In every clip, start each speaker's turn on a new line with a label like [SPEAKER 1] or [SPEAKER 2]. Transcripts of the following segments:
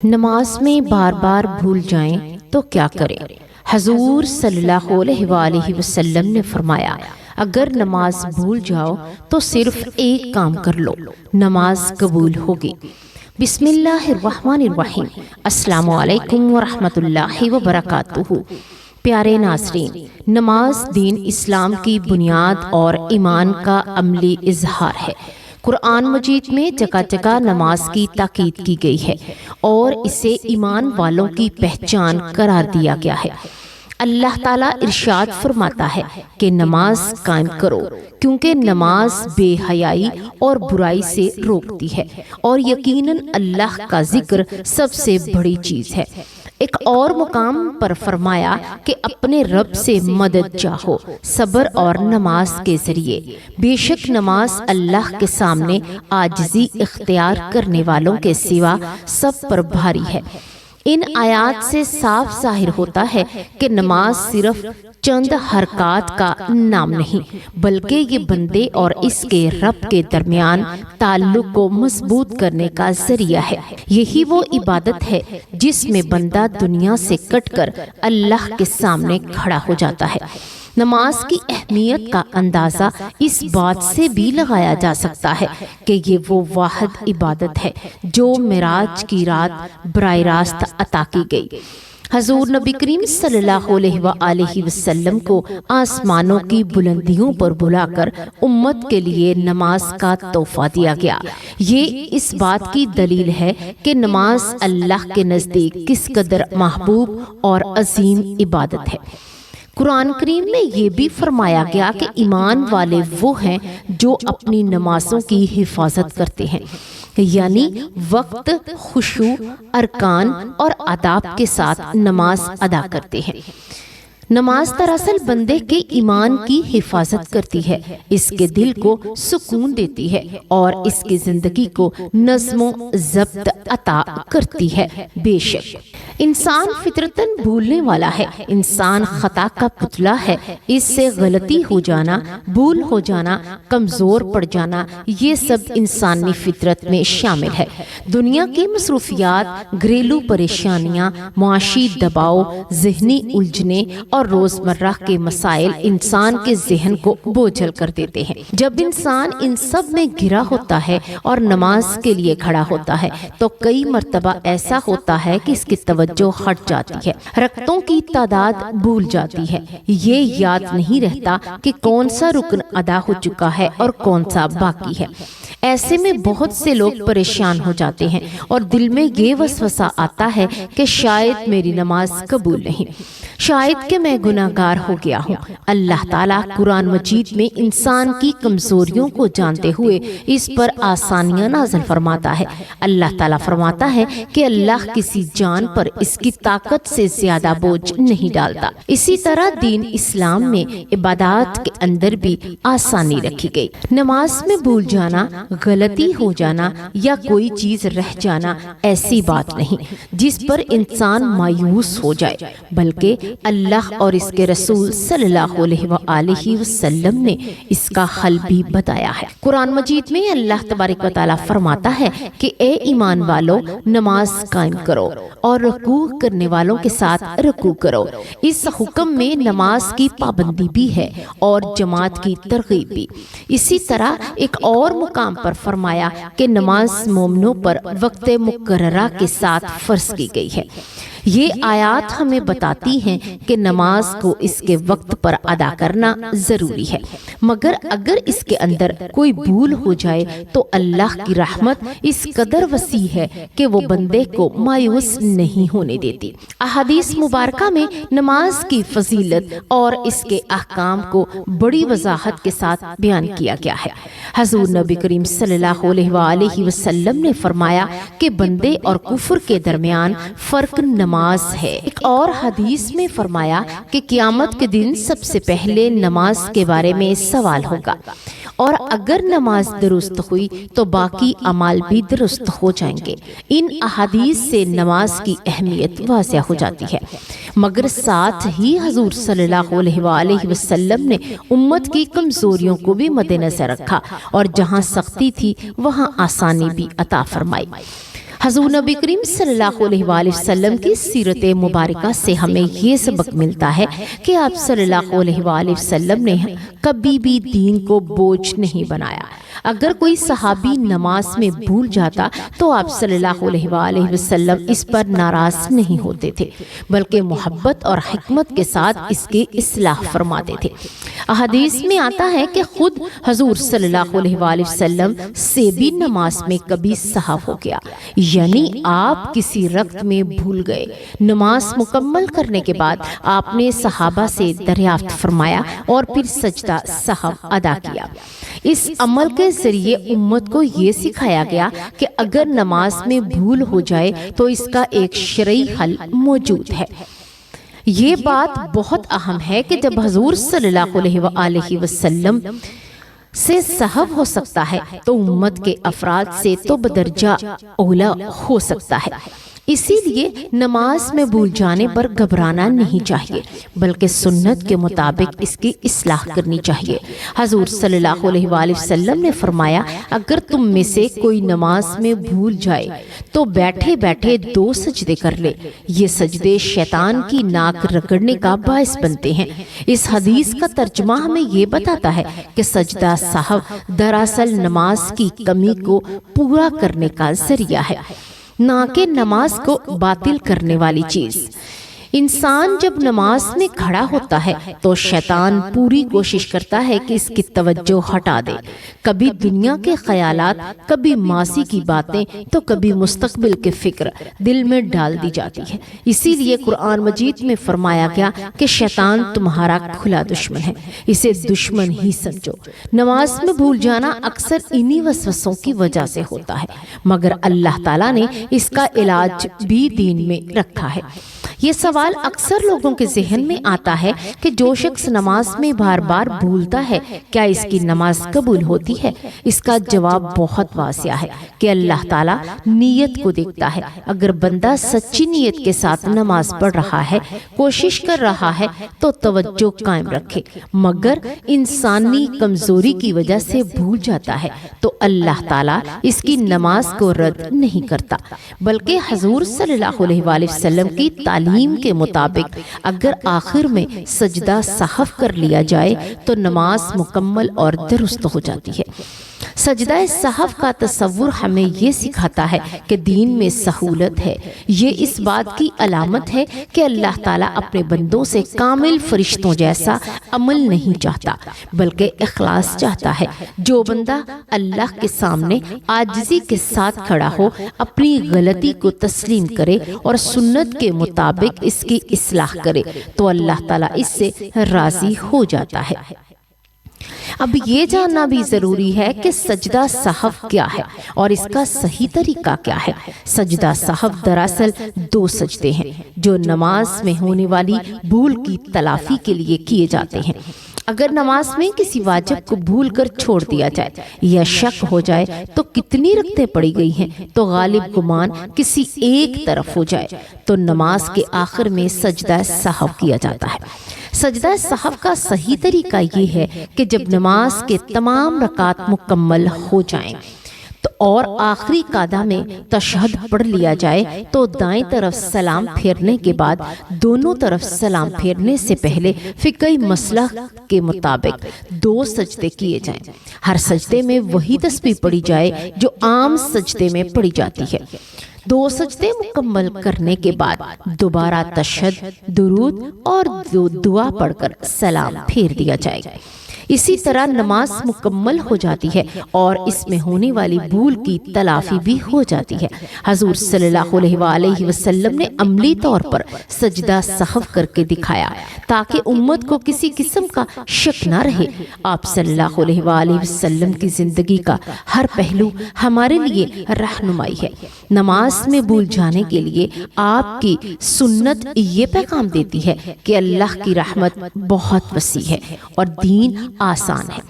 [SPEAKER 1] نماز میں بار بار بھول جائیں تو کیا کریں؟ حضور صلی اللہ علیہ وآلہ وسلم نے فرمایا، اگر نماز بھول جاؤ تو صرف ایک کام کر لو، نماز قبول ہوگی۔ بسم اللہ الرحمن الرحیم۔ السلام علیکم ورحمۃ اللہ وبرکاتہ۔ پیارے ناظرین، نماز دین اسلام کی بنیاد اور ایمان کا عملی اظہار ہے۔ قرآن مجید میں جگہ جگہ نماز کی تاکید کی گئی ہے اور اسے ایمان والوں کی پہچان قرار دیا گیا ہے۔ اللہ تعالیٰ ارشاد فرماتا ہے کہ نماز قائم کرو، کیونکہ نماز بے حیائی اور برائی سے روکتی ہے اور یقیناً اللہ کا ذکر سب سے بڑی چیز ہے۔ ایک اور مقام پر فرمایا کہ اپنے رب سے مدد چاہو صبر اور نماز کے ذریعے، بے شک نماز اللہ کے سامنے عاجزی اختیار کرنے والوں کے سوا سب پر بھاری ہے۔ ان آیات سے صاف ظاہر ہوتا ہے کہ نماز صرف چند حرکات کا نام نہیں، بلکہ یہ بندے اور اس کے رب کے درمیان تعلق کو مضبوط کرنے کا ذریعہ ہے۔ یہی وہ عبادت ہے جس میں بندہ دنیا سے کٹ کر اللہ کے سامنے کھڑا ہو جاتا ہے۔ نماز کی اہمیت کا اندازہ اس بات سے بھی لگایا جا سکتا ہے کہ یہ وہ واحد عبادت ہے جو معراج کی رات براہ راست عطا کی گئی۔ حضور نبی کریم صلی اللہ علیہ وآلہ وسلم کو آسمانوں کی بلندیوں پر بلا کر امت کے لیے نماز کا تحفہ دیا گیا۔ یہ اس بات کی دلیل ہے کہ نماز اللہ کے نزدیک کس قدر محبوب اور عظیم عبادت ہے۔ قرآن کریم میں یہ بھی فرمایا گیا کہ ایمان والے وہ ہیں جو اپنی نمازوں کی حفاظت کرتے ہیں، یعنی وقت، خشوع، ارکان اور آداب کے ساتھ نماز ادا کرتے ہیں۔ نماز دراصل بندے کے ایمان کی حفاظت کرتی ہے، اس کے دل کو سکون دیتی ہے اور اس کی زندگی کو نظم و ضبط عطا کرتی ہے۔ بے شک انسان فطرتاً بھولنے والا ہے، انسان خطا کا پتلا ہے، اس سے غلطی ہو جانا، بھول ہو جانا، کمزور پڑ جانا، یہ سب انسانی فطرت میں شامل ہے۔ دنیا کی مصروفیات، گھریلو پریشانیاں، معاشی دباؤ، ذہنی الجھنیں اور روزمرہ کے مسائل انسان کے ذہن کو بوجھل کر دیتے ہیں۔ جب انسان ان سب میں گھرا ہوتا ہے اور نماز کے لیے کھڑا ہوتا ہے تو کئی مرتبہ ایسا ہوتا ہے کہ اس کی توجہ ہٹ جاتی ہے، رکعتوں کی تعداد بھول جاتی ہے، یہ یاد نہیں رہتا کہ کون سا رکن ادا ہو چکا ہے اور کون سا باقی ہے۔ ایسے میں بہت سے لوگ پریشان ہو جاتے ہیں اور دل میں یہ وسوسہ آتا ہے کہ شاید میری نماز قبول نہیں، شاید کہ میں گناہگار ہو گیا ہوں۔ اللہ تعالیٰ قرآن مجید میں انسان کی کمزوریوں کو جانتے ہوئے اس پر آسانیاں نازل فرماتا ہے۔ اللہ تعالیٰ فرماتا ہے کہ اللہ کسی جان پر اس کی طاقت سے زیادہ بوجھ نہیں ڈالتا۔ اسی طرح دین اسلام میں عبادات کے اندر بھی آسانی رکھی گئی۔ نماز میں بھول جانا، غلطی ہو جانا یا کوئی چیز رہ جانا ایسی بات نہیں جس پر انسان مایوس ہو جائے، بلکہ اللہ اور اس کے رسول صلی اللہ علیہ وآلہ وسلم نے اس کا حل بھی بتایا ہے۔ قرآن مجید میں اللہ تبارک و تعالیٰ فرماتا ہے کہ اے ایمان والو، نماز قائم کرو اور رکوع کرنے والوں کے ساتھ رکوع کرو۔ اس حکم میں نماز کی پابندی بھی ہے اور جماعت کی ترغیب بھی۔ اسی طرح ایک اور مقام پر فرمایا کہ نماز مومنوں پر وقت مقررہ کے ساتھ فرض کی گئی ہے۔ یہ آیات ہمیں بتاتی ہیں کہ نماز کو اس کے وقت پر ادا کرنا ضروری ہے، مگر اگر اس کے اندر کوئی بھول ہو جائے تو اللہ کی رحمت اس قدر وسیع ہے کہ وہ بندے کو مایوس نہیں ہونے دیتی۔ احادیث مبارکہ میں نماز کی فضیلت اور اس کے احکام کو بڑی وضاحت کے ساتھ بیان کیا گیا ہے۔ حضور نبی کریم صلی اللہ علیہ وآلہ وسلم نے فرمایا کہ بندے اور کفر کے درمیان فرق نماز ہے۔ ایک اور حدیث میں فرمایا کہ قیامت کے دن سب سے پہلے نماز کے بارے میں سوال ہوگا، اور اگر نماز درست ہوئی تو باقی اعمال بھی درست ہو جائیں گے۔ ان احادیث سے نماز کی اہمیت واضح ہو جاتی ہے، مگر ساتھ ہی حضور صلی اللہ علیہ وآلہ وسلم نے امت کی کمزوریوں کو بھی مد نظر رکھا اور جہاں سختی تھی وہاں آسانی بھی عطا فرمائی۔ حضور نبی کریم صلی اللہ علیہ وآلہ وسلم کی سیرت مبارکہ سے ہمیں یہ سبق ملتا ہے کہ آپ صلی اللہ علیہ وآلہ وسلم نے کبھی بھی دین کو بوجھ نہیں بنایا۔ اگر کوئی صحابی نماز میں بھول جاتا تو آپ صلی اللہ علیہ وآلہ وسلم اس پر ناراض نہیں ہوتے تھے، بلکہ محبت اور حکمت کے ساتھ اس کی اصلاح فرماتے تھے۔ احادیث میں آتا ہے کہ خود حضور صلی اللہ علیہ وآلہ وسلم سے بھی نماز میں کبھی سہو ہو گیا، یعنی آپ کسی رکعت میں بھول گئے۔ نماز مکمل کرنے کے بعد آپ نے صحابہ سے دریافت فرمایا اور پھر سجدہ سہو ادا کیا۔ اس عمل کے ذریعے امت کو یہ سکھایا گیا کہ اگر نماز میں بھول ہو جائے تو اس کا ایک شرعی حل موجود ہے۔ یہ بات بہت اہم ہے کہ جب حضور صلی اللہ علیہ وآلہ وسلم سے سہو ہو سکتا ہے تو امت کے افراد سے تو بدرجہ اولا ہو سکتا ہے۔ اسی لیے نماز میں بھول جانے پر گھبرانا نہیں چاہیے، بلکہ سنت کے مطابق اس کی اصلاح کرنی چاہیے۔ حضور صلی اللہ علیہ وآلہ وسلم نے فرمایا، اگر تم میں سے کوئی نماز میں بھول جائے تو بیٹھے بیٹھے 2 سجدے کر لے۔ یہ سجدے شیطان کی ناک رگڑنے کا باعث بنتے ہیں۔ اس حدیث کا ترجمہ ہمیں یہ بتاتا ہے کہ سجدہ سہو دراصل نماز کی کمی کو پورا کرنے کا ذریعہ ہے، نہ کہ نماز کو باطل کرنے والی چیز۔ انسان جب نماز میں کھڑا ہوتا ہے تو شیطان پوری کوشش کرتا ہے کہ اس کی توجہ ہٹا دے، کبھی دنیا کے خیالات، کبھی ماضی کی باتیں تو کبھی مستقبل کے فکر دل میں ڈال دی جاتی ہے۔ اسی لیے قرآن مجید میں فرمایا گیا کہ شیطان تمہارا کھلا دشمن ہے، اسے دشمن ہی سمجھو۔ نماز میں بھول جانا اکثر انہی وسوسوں کی وجہ سے ہوتا ہے، مگر اللہ تعالیٰ نے اس کا علاج بھی دین میں رکھا ہے۔ یہ سوال اکثر لوگوں کے ذہن میں آتا ہے کہ جو شخص نماز میں بار بار بھولتا ہے کیا اس کی نماز قبول ہوتی ہے؟ اس کا جواب بہت واضح ہے کہ اللہ تعالیٰ نیت کو دیکھتا ہے۔ اگر بندہ سچی نیت کے ساتھ نماز پڑھ رہا ہے، کوشش کر رہا ہے تو توجہ قائم رکھے، مگر انسانی کمزوری کی وجہ سے بھول جاتا ہے تو اللہ تعالیٰ اس کی نماز کو رد نہیں کرتا، بلکہ حضور صلی اللہ علیہ وآلہ وسلم کی تعلیم کے مطابق اگر آخر میں سجدہ سہو کر لیا جائے تو نماز مکمل اور درست ہو جاتی ہے۔ سجدہ سہو کا تصور ہمیں یہ سکھاتا ہے کہ دین میں سہولت ہے۔ یہ اس بات کی علامت ہے کہ اللہ تعالیٰ اپنے بندوں سے کامل فرشتوں جیسا عمل نہیں چاہتا، بلکہ اخلاص چاہتا ہے۔ جو بندہ اللہ کے سامنے عاجزی کے ساتھ کھڑا ہو، اپنی غلطی کو تسلیم کرے اور سنت کے مطابق اس کی اصلاح کرے تو اللہ تعالیٰ اس سے راضی ہو جاتا ہے۔ اب یہ جاننا بھی ضروری ہے کہ سجدہ سہو کیا ہے اور اس کا صحیح طریقہ کیا ہے۔ سجدہ سہو دراصل 2 سجدے ہیں جو نماز میں ہونے والی بھول کی تلافی کے لیے کیے جاتے ہیں۔ اگر نماز میں کسی واجب کو بھول کر چھوڑ دیا جائے یا شک ہو جائے تو کتنی رکعتیں پڑھی گئی ہیں تو غالب گمان کسی ایک طرف ہو جائے تو نماز کے آخر میں سجدہ سہو کیا جاتا ہے۔ سجدہ سہو کا صحیح طریقہ یہ ہے کہ جب نماز کے تمام رکعات مکمل ہو جائیں تو اور آخری قعدہ میں تشہد پڑھ لیا جائے تو دائیں طرف سلام پھیرنے کے بعد دونوں طرف سلام پھیرنے سے پہلے فقہی مسلک کے مطابق 2 سجدے کیے جائیں۔ ہر سجدے میں وہی تسبیح پڑھی جائے جو عام سجدے میں پڑھی جاتی ہے۔ 2 سجدے مکمل کرنے کے بعد دوبارہ تشہد، درود اور دعا پڑھ کر سلام پھیر دیا جائے گا۔ اسی طرح نماز مکمل ہو جاتی ہے اور اس میں ہونے والی بھول کی تلافی بھی ہو جاتی ہے۔ حضور صلی اللہ علیہ وآلہ وسلم نے عملی طور پر سجدہ سہو کر کے دکھایا تاکہ امت کو کسی قسم کا شک نہ رہے۔ آپ صلی اللہ علیہ وآلہ وسلم کی زندگی کا ہر پہلو ہمارے لیے رہنمائی ہے۔ نماز میں بھول جانے کے لیے آپ کی سنت یہ پیغام دیتی ہے کہ اللہ کی رحمت بہت وسیع ہے اور دین آسان ہے۔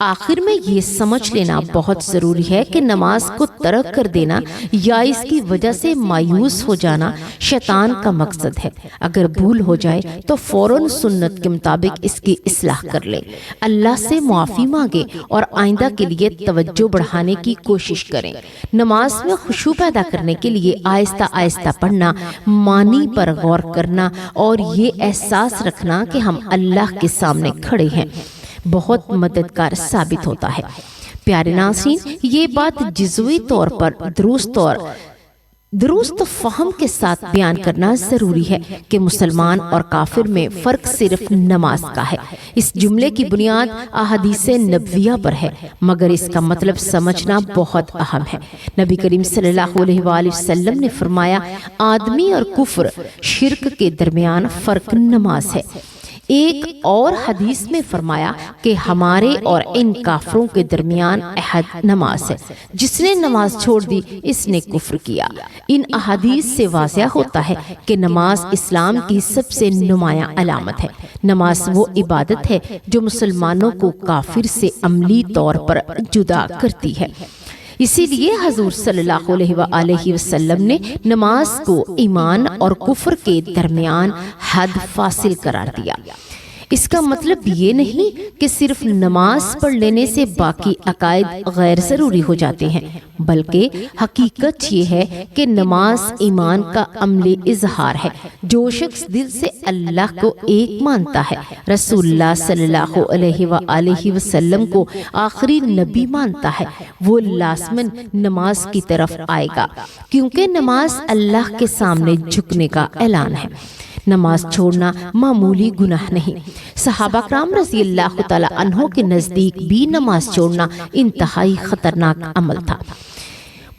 [SPEAKER 1] آخر میں یہ سمجھ لینا بہت ضروری ہے کہ نماز کو ترک کر دینا یا اس کی وجہ سے مایوس ہو جانا شیطان کا مقصد ہے۔ اگر بھول ہو جائے تو فوراً سنت کے مطابق اس کی اصلاح کر لیں، اللہ سے معافی مانگے اور آئندہ کے لیے توجہ بڑھانے کی کوشش کریں۔ نماز میں خشوع پیدا کرنے کے لیے آہستہ آہستہ پڑھنا، معنی پر غور کرنا اور یہ احساس رکھنا کہ ہم اللہ کے سامنے کھڑے ہیں بہت مددگار ثابت ہوتا ہے۔ پیارے ناظرین، یہ بات جزوی طور پر درست فہم کے ساتھ بیان کرنا ضروری ہے کہ مسلمان اور کافر میں فرق صرف نماز کا ہے۔ اس جملے کی بنیاد احادیث نبویہ پر ہے، مگر اس کا مطلب سمجھنا بہت اہم ہے۔ نبی کریم صلی اللہ علیہ وآلہ وسلم نے فرمایا، آدمی اور کفر شرک کے درمیان فرق نماز ہے۔ ایک اور حدیث میں فرمایا کہ ہمارے اور ان کافروں کے درمیان عہد نماز ہے، جس نے نماز چھوڑ دی اس نے کفر کیا۔ ان احادیث سے واضح ہوتا ہے کہ نماز اسلام کی سب سے نمایاں علامت ہے۔ نماز وہ عبادت ہے جو مسلمانوں کو کافر سے عملی طور پر جدا کرتی ہے۔ اسی لیے حضور صلی اللہ علیہ وآلہ وسلم نے نماز کو ایمان اور کفر کے درمیان حد فاصل قرار دیا۔ اس کا مطلب یہ نہیں کہ صرف نماز پڑھ لینے سے باقی عقائد غیر ضروری ہو جاتے ہیں، بلکہ حقیقت یہ ہے کہ نماز ایمان کا عملی اظہار ہے۔ جو شخص دل سے اللہ کو ایک مانتا ہے، رسول اللہ صلی اللہ علیہ وآلہ وسلم کو آخری نبی مانتا ہے، وہ لازماً نماز کی طرف آئے گا، کیونکہ نماز اللہ کے سامنے جھکنے کا اعلان ہے۔ نماز چھوڑنا معمولی گناہ نہیں۔ صحابہ کرام رضی اللہ تعالی عنہ کے نزدیک بھی نماز چھوڑنا انتہائی خطرناک عمل تھا۔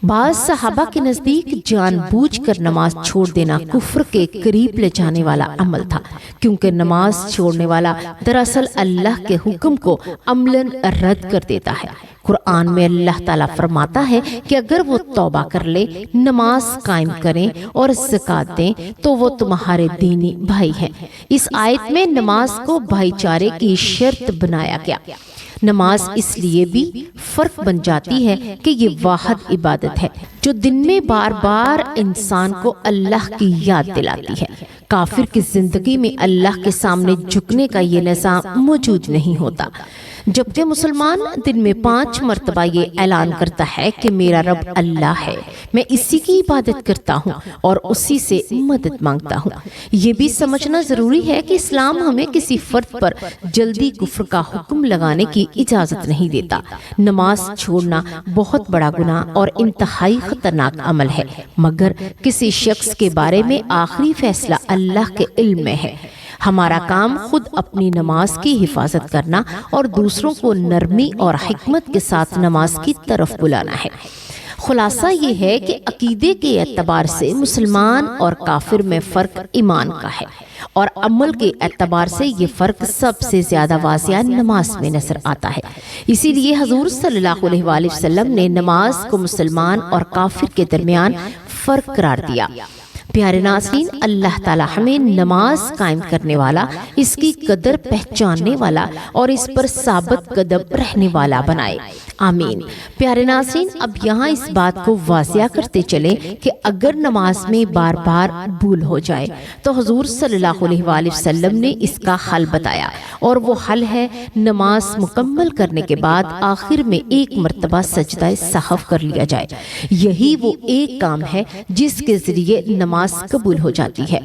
[SPEAKER 1] بعض صحابہ کے نزدیک جان بوجھ کر نماز چھوڑ دینا کفر کے قریب لے جانے والا عمل تھا، کیونکہ نماز چھوڑنے والا دراصل اللہ کے حکم کو عملاً رد کر دیتا ہے۔ قرآن میں اللہ تعالیٰ فرماتا ہے کہ اگر وہ توبہ کر لے، نماز قائم کریں اور زکوٰۃ دیں تو وہ تمہارے دینی بھائی ہیں۔ اس آیت میں نماز کو بھائی چارے کی شرط بنایا گیا۔ نماز اس لیے بھی فرق بن جاتی ہے کہ یہ واحد عبادت ہے جو دن میں بار بار انسان کو اللہ کی یاد دلاتی ہے۔ کافر کی زندگی میں اللہ کے سامنے جھکنے کا یہ نظام موجود نہیں ہوتا، جبکہ مسلمان دن میں 5 مرتبہ یہ اعلان کرتا ہے کہ میرا رب اللہ ہے، میں اسی کی عبادت کرتا ہوں اور اسی سے مدد مانگتا ہوں۔ یہ بھی سمجھنا ضروری ہے کہ اسلام ہمیں کسی فرد پر جلدی کفر کا حکم لگانے کی اجازت نہیں دیتا۔ نماز چھوڑنا بہت بڑا گناہ اور انتہائی خطرناک عمل ہے، مگر کسی شخص کے بارے میں آخری فیصلہ اللہ کے علم میں ہے۔ ہمارا کام خود اپنی نماز کی حفاظت کرنا اور دوسروں کو نرمی اور حکمت کے ساتھ نماز کی طرف بلانا ہے۔ خلاصہ یہ ہے کہ عقیدے کے اعتبار سے مسلمان اور کافر میں فرق ایمان کا ہے، اور عمل کے اعتبار سے یہ فرق سب سے زیادہ واضح نماز میں نظر آتا ہے۔ اسی لیے حضور صلی اللہ علیہ وآلہ وسلم نے نماز کو مسلمان اور کافر کے درمیان فرق قرار دیا۔ پیارے ناظرین، اللہ تعالی ہمیں نماز قائم کرنے والا، اس کی قدر پہچاننے والا اور اس پر ثابت قدم رہنے والا بنائے، آمین۔ پیارے ناظرین، اب یہاں اس بات کو واضح کرتے چلیں کہ اگر نماز میں بار بار بھول ہو جائے تو حضور صلی اللہ علیہ وآلہ وسلم نے اس کا حل بتایا، اور وہ حل ہے نماز مکمل کرنے کے بعد آخر میں 1 مرتبہ سجدہ سہو کر لیا جائے۔ یہی وہ ایک کام ہے جس کے ذریعے نماز قبول ہو جاتی ہے۔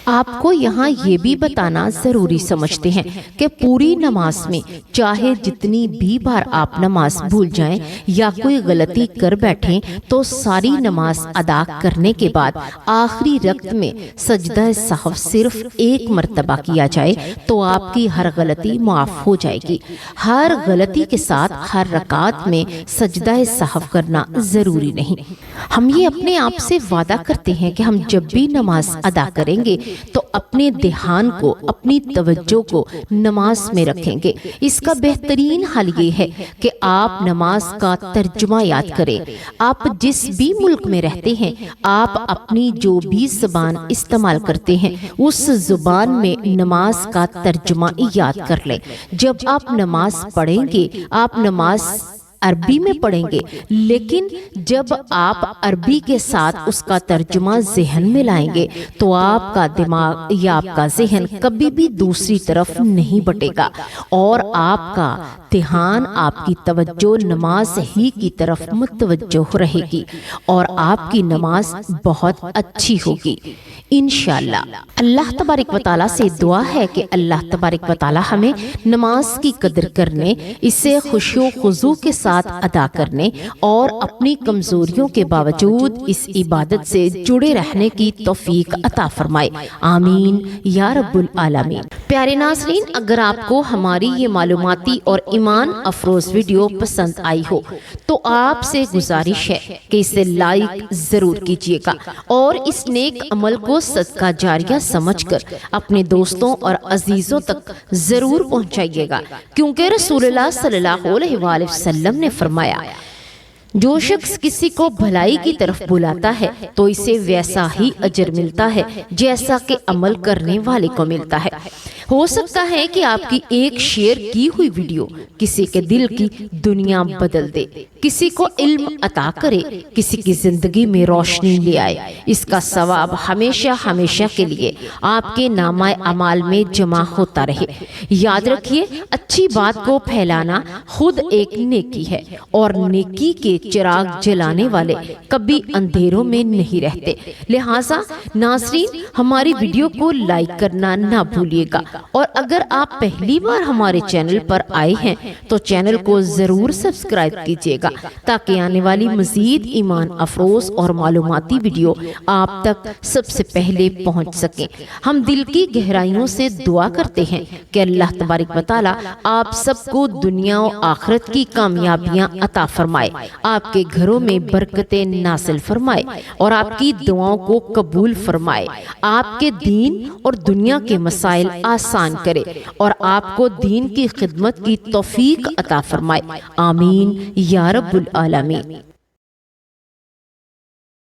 [SPEAKER 1] آپ کو یہاں یہ بھی بتانا ضروری سمجھتے ہیں کہ پوری نماز میں چاہے جتنی بھی بار آپ نماز بھول جائیں یا کوئی غلطی کر بیٹھیں تو ساری نماز ادا کرنے کے بعد آخری رکعت میں سجدہ سہو صرف 1 مرتبہ کیا جائے تو آپ کی ہر غلطی معاف ہو جائے گی۔ ہر غلطی کے ساتھ ہر رکعت میں سجدہ سہو کرنا ضروری نہیں۔ ہم یہ اپنے آپ سے وعدہ کرتے ہیں کہ ہم جب بھی نماز ادا کریں گے تو اپنے دھیان کو، اپنی توجہ کو نماز میں رکھیں گے۔ اس کا بہترین حل یہ ہے کہ آپ نماز کا ترجمہ یاد کریں۔ آپ جس بھی ملک میں رہتے ہیں، آپ اپنی جو بھی زبان استعمال کرتے ہیں اس زبان میں نماز کا ترجمہ یاد کر لیں۔ جب آپ نماز پڑھیں گے، آپ نماز عربی میں پڑھیں گے، لیکن جب آپ عربی کے ساتھ اس کا ترجمہ ذہن میں لائیں گے تو آپ کا دماغ یا آپ کا ذہن کبھی بھی دوسری طرف نہیں بٹے گا اور آپ کا دھیان، آپ کی توجہ نماز ہی کی طرف متوجہ رہے گی اور آپ کی نماز بہت اچھی ہوگی انشاءاللہ۔ اللہ تبارک و تعالیٰ سے دعا ہے کہ اللہ تبارک و تعالیٰ ہمیں نماز کی قدر کرنے، اسے خشوع و خضوع کے ساتھ ادا کرنے اور اپنی کمزوریوں کے باوجود اس عبادت سے جڑے رہنے کی توفیق عطا فرمائے، آمین یا رب العالمین۔ پیارے ناظرین، اگر آپ کو ہماری یہ معلوماتی اور ایمان افروز ویڈیو پسند آئی ہو تو آپ سے گزارش ہے کہ اسے لائک ضرور کیجیے گا اور اس نیک عمل کو صدقہ جاریہ سمجھ کر اپنے دوستوں اور عزیزوں تک ضرور پہنچائیے گا، کیونکہ رسول اللہ صلی اللہ علیہ وآلہ وسلم نے فرمایا، جو شخص کسی کو بھلائی کی طرف بلاتا ہے تو اسے ویسا ہی اجر ملتا ہے جیسا کہ عمل کرنے والے کو ملتا ہے۔ ہو سکتا ہے کہ آپ کی ایک شیئر کی ہوئی ویڈیو کسی کے دل کی دنیا بدل دے، کسی کو علم عطا کرے، کسی کی زندگی میں روشنی لے آئے۔ اس کا ثواب ہمیشہ ہمیشہ کے لیے آپ کے نامہ اعمال میں جمع ہوتا رہے۔ یاد رکھیے، اچھی بات کو پھیلانا خود ایک نیکی ہے اور نیکی کے چراغ جلانے والے کبھی اندھیروں میں نہیں رہتے۔ لہٰذا ناظرین، ہماری ویڈیو کو لائک کرنا نہ بھولیے گا اور اگر آپ پہلی بار ہمارے چینل پر آئے ہیں تو چینل کو ضرور سبسکرائب کیجیے گا تاکہ آنے والی مزید ایمان افروز اور معلوماتی ویڈیو آپ تک سب سے پہلے پہنچ سکیں۔ ہم دل کی گہرائیوں سے دعا کرتے ہیں کہ اللہ تبارک و تعالیٰ آپ سب کو دنیا و آخرت کی کامیابیاں عطا فرمائے، آپ کے گھروں میں برکتیں نازل فرمائے اور آپ کی دعاؤں کو قبول فرمائے، آپ کے دین اور دنیا کے مسائل آسان کرے اور آپ کو دین کی خدمت کی توفیق عطا فرمائے، آمین یا رب العالمین۔